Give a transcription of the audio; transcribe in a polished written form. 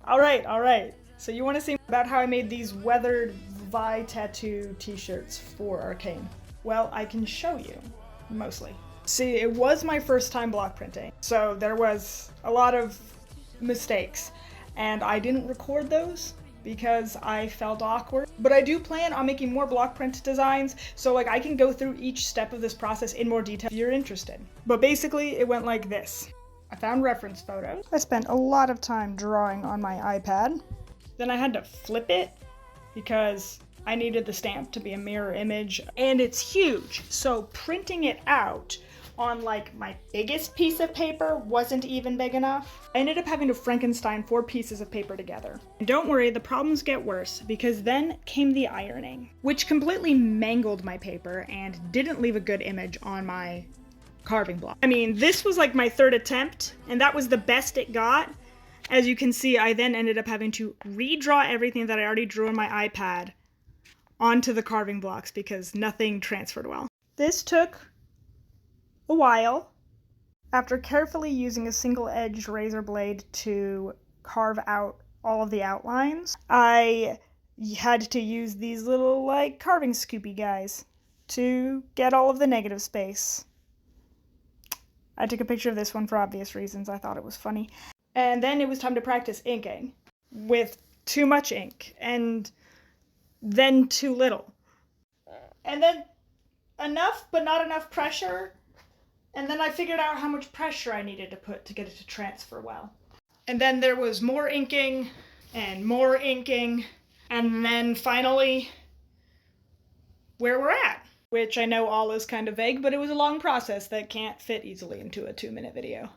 All right. So you want to see about how I made these weathered Vi tattoo t-shirts for Arcane? Well, I can show you, mostly. See, it was my first time block printing, so there was a lot of mistakes, and I didn't record those because I felt awkward. But I do plan on making more block print designs, so like I can go through each step of this process in more detail if you're interested. But basically, it went like this. I found reference photos. I spent a lot of time drawing on my iPad. Then I had to flip it because I needed the stamp to be a mirror image, and it's huge, so printing it out on like my biggest piece of paper wasn't even big enough. I ended up having to Frankenstein 4 pieces of paper together. And don't worry, the problems get worse, because then came the ironing, which completely mangled my paper and didn't leave a good image on my carving block. I mean, this was like my 3rd attempt, and that was the best it got. As you can see, I then ended up having to redraw everything that I already drew on my iPad onto the carving blocks because nothing transferred well. This took a while. After carefully using a single-edged razor blade to carve out all of the outlines, I had to use these little like carving scoopy guys to get all of the negative space. I took a picture of this one for obvious reasons. I thought it was funny. And then it was time to practice inking with too much ink and then too little. And then enough but not enough pressure. And then I figured out how much pressure I needed to put to get it to transfer well. And then there was more inking, and then finally where we're at. Which I know all is kind of vague, but it was a long process that can't fit easily into a 2-minute video.